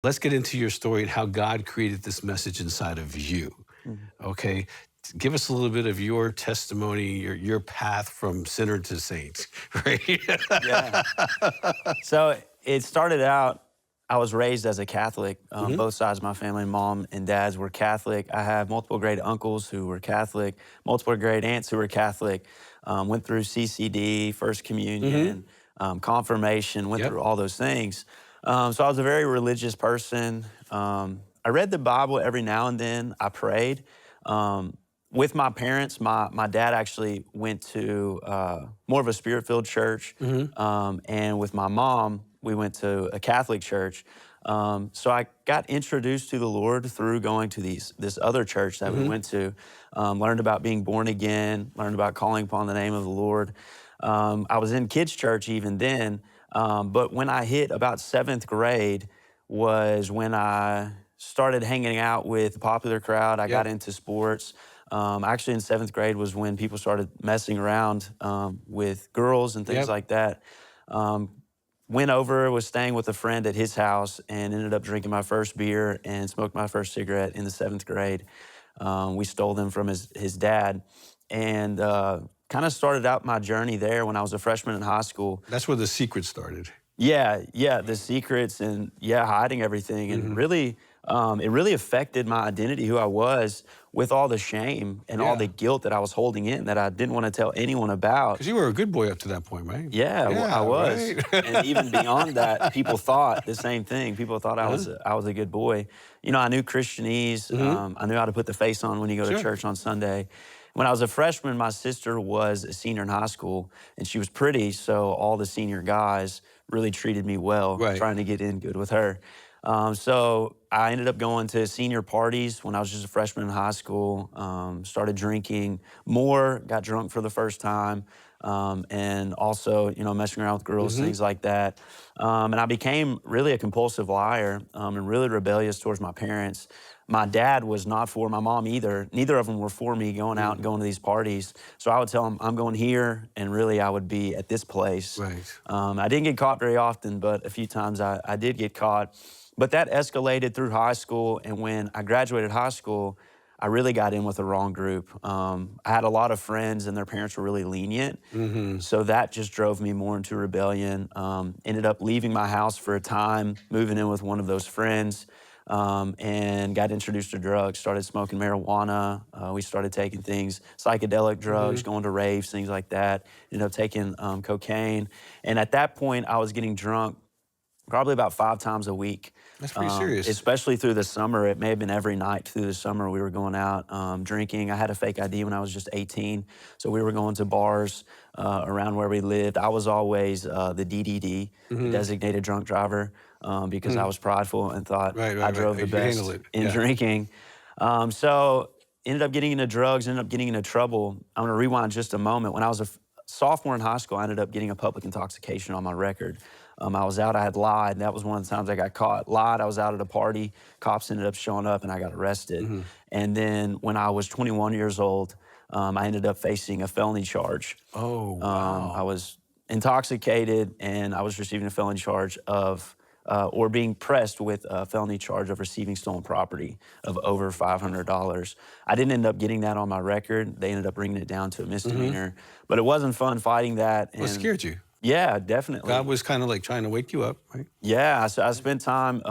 Let's get into your story and how God created this message inside of you. Mhm. Okay. Give us a little bit of your testimony, your path from sinner to saint, right? Yeah. So it started out, I was raised as a Catholic. Hmm. Both sides of my family, mom and dads were Catholic. I have multiple great uncles who were Catholic, multiple great aunts who were Catholic. Went through CCD, First Hmm. Communion, confirmation, went Yep. through all those things. So I was a very religious person. I read the Bible every now and then. I prayed. Um, with my parents, my dad actually went to more of a spirit-filled church, Hmm. and with my mom, we went to a Catholic church. So I got introduced to the Lord through going to this other church that we Hmm. went to. Learned about being born again, learned about calling upon the name of the Lord. I was in kids' church even then, but when I hit about seventh grade was when I started hanging out with the popular crowd. I got Yep. into sports. Actually, in seventh grade was when people started messing around with girls and things Yep. like that. Um, Went over, was staying with a friend at his house, and ended up drinking my first beer and smoked my first cigarette in the seventh grade. We stole them from his dad, and kind of started out my journey there when I was a freshman in high school. That's where the secret started. Yeah, yeah, the secrets and yeah, hiding everything, and Hmm. really, it really affected my identity, who I was, with all the shame and all the Yeah. guilt that I was holding in that I didn't want to tell anyone about. Because you were a good boy up to that point, right? Yeah, I Yeah, was, right. and even beyond that, people thought the same thing. People thought Uh-huh. I was a good boy. You know, I knew Christianese. Hmm. I knew how to put the face on when you go to Sure. church on Sunday. When I was a freshman, my sister was a senior in high school, and she was pretty, so all the senior guys really treated me well, Right. trying to get in good with her. So I ended up going to senior parties when I was just a freshman in high school. Started drinking more, got drunk for the first time, and also, you know, messing around with girls, Hmm. things like that. And I became really a compulsive liar, and really rebellious towards my parents. My dad was not for my mom either. Neither of them were for me going out and going to these parties. So I would tell them, I'm going here, and really I would be at this place. Right. I didn't get caught very often, but a few times I did get caught. But that escalated through high school, and when I graduated high school, I really got in with the wrong group. I had a lot of friends, and their parents were really lenient. Hmm. So that just drove me more into rebellion. Ended up leaving my house for a time, moving in with one of those friends, and got introduced to drugs. Started smoking marijuana. We started taking things, psychedelic drugs, Hmm. going to raves, things like that. Ended up taking cocaine. And at that point, I was getting drunk probably about 5 times a week, That's pretty serious. especially through the summer. It may have been every night through the summer we were going out drinking. I had a fake ID when I was just 18, so we were going to bars around where we lived. I was always the DDD, the Hmm. designated drunk driver, because I was prideful and thought Right, I right, right. drove the You can handle best it. in Yeah. drinking. So ended up getting into drugs, ended up getting into trouble. I'm gonna rewind just a moment. When I was a sophomore in high school, I ended up getting a public intoxication on my record. I was out, I had lied, and that was one of the times I got caught. Lied, I was out at a party, cops ended up showing up, and I got arrested. Hmm. And then when I was 21 years old, I ended up facing a felony charge. Oh, I wow. was intoxicated, and I was receiving a felony charge of, or being pressed with a felony charge of receiving stolen property of over $500. I didn't end up getting that on my record. They ended up bringing it down to a Hmm. misdemeanor, but it wasn't fun fighting that. What And scared you? yeah, God definitely. was kind of like trying to wake you up, right? Yeah, so I spent time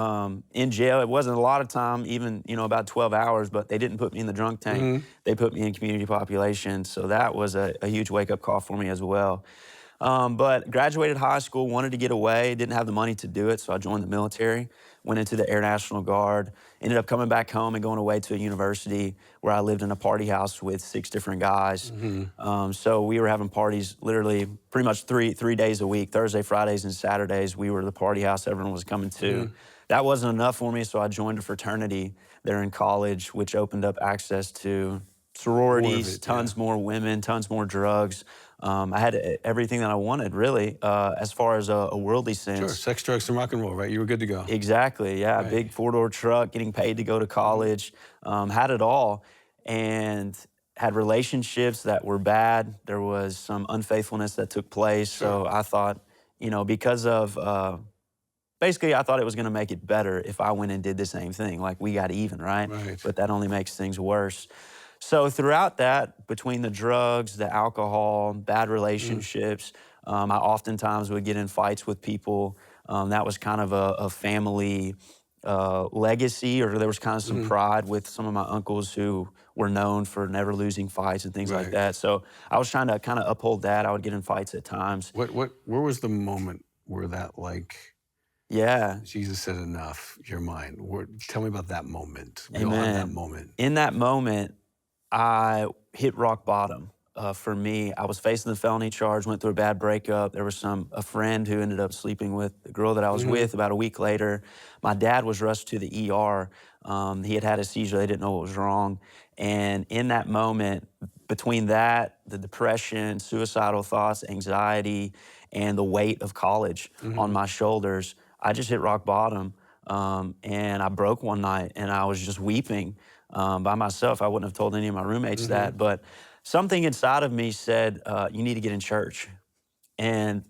in jail. It wasn't a lot of time, even about 12 hours, but they didn't put me in the drunk tank. Hmm. They put me in community population, so that was a huge wake up call for me as well. But graduated high school, wanted to get away, didn't have the money to do it, so I joined the military, went into the Air National Guard, ended up coming back home and going away to a university where I lived in a party house with 6 different guys. Hmm. So we were having parties literally pretty much three days a week, Thursday, Fridays, and Saturdays. We were the party house everyone was coming to. Hmm. That wasn't enough for me, so I joined a fraternity there in college, which opened up access to More of sororities, it, yeah. tons more women, tons more drugs. I had everything that I wanted, really, as far as a worldly Sure. sense. Sex, drugs, and rock and roll, right? You were good to go. Exactly, yeah. Right. Big four-door truck, getting paid to go to Hmm. college, had it all, and had relationships that were bad. There was some unfaithfulness that took place. Sure. So I thought, because of basically, I thought it was gonna make it better if I went and did the same thing, like we got even, right? Right. But that only makes things worse. So throughout that, between the drugs, the alcohol, bad Mm, relationships, I oftentimes would get in fights with people. That was kind of a family legacy, or there was kind of some mhm. pride with some of my uncles who were known for never losing fights and things like Right. that. So I was trying to kind of uphold that. I would get in fights at times. Where was the moment where that, like, Yeah, Jesus said, enough, you're mine? Tell me about that moment. We all have that amen. moment. In that moment, I hit rock bottom. For me, I was facing the felony charge, went through a bad breakup. There was a friend who ended up sleeping with the girl that I was Mhm, with. About a week later, my dad was rushed to the ER. He had had a seizure. They didn't know what was wrong. And in that moment, between that, the depression, suicidal thoughts, anxiety, and the weight of college on mhm, my shoulders, I just hit rock bottom. And I broke one night and I was just weeping by myself. I wouldn't have told any of my roommates mhm. that, but something inside of me said, you need to get in church. And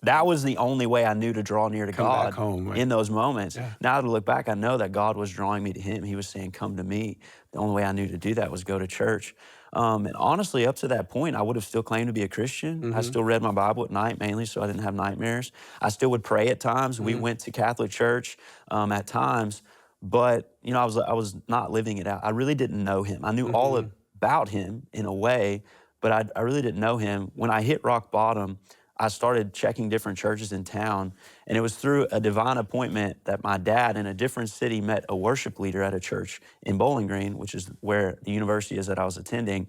that was the only way I knew to draw near to Come back God home, right? in those moments. Yeah. Now to look back, I know that God was drawing me to Him. He was saying, come to me. The only way I knew to do that was go to church. And honestly, up to that point, I would have still claimed to be a Christian. I Mhm, still read my Bible at night mainly so I didn't have nightmares. I still would pray at times. We mhm, went to Catholic church at times, but I was not living it out. I really didn't know Him. I knew all mhm. about Him in a way, but I really didn't know Him. When I hit rock bottom, I started checking different churches in town. And it was through a divine appointment that my dad in a different city met a worship leader at a church in Bowling Green, which is where the university is that I was attending,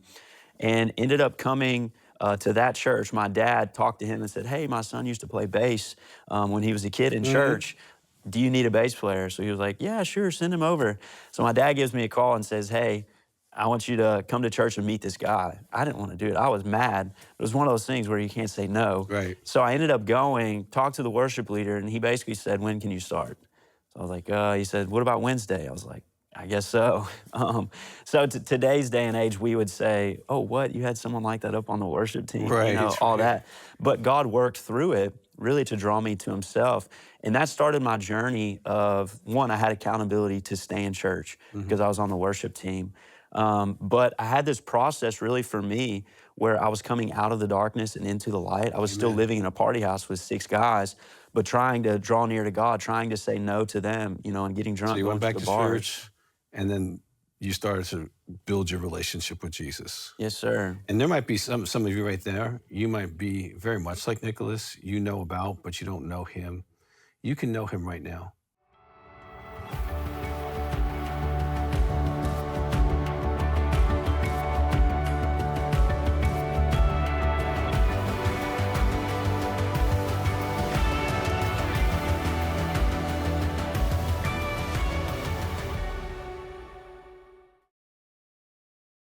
and ended up coming to that church. My dad talked to him and said, hey, my son used to play bass when he was a kid in Mhm. church. Do you need a bass player? So he was like, yeah, sure, send him over. So my dad gives me a call and says, hey, I want you to come to church and meet this guy. I didn't want to do it. I was mad. It was one of those things where you can't say no. Right. So I ended up going, talked to the worship leader, and he basically said, when can you start? So I was like, he said, what about Wednesday? I was like, I guess so. So today's day and age, we would say, oh, what? You had someone like that up on the worship team, Right, all right. that. But God worked through it really to draw me to Himself. And that started my journey of one, I had accountability to stay in church Mhm. because I was on the worship team. But I had this process really for me where I was coming out of the darkness and into the light. I was still Amen. living in a party house with 6 guys, but trying to draw near to God, trying to say no to them, and getting So drunk, you went going to back the to bars. church, and then you started to build your relationship with Jesus. Yes, sir. And there might be some of you right there, you might be very much like Nicholas, you know about, but you don't know him. You can know him right now.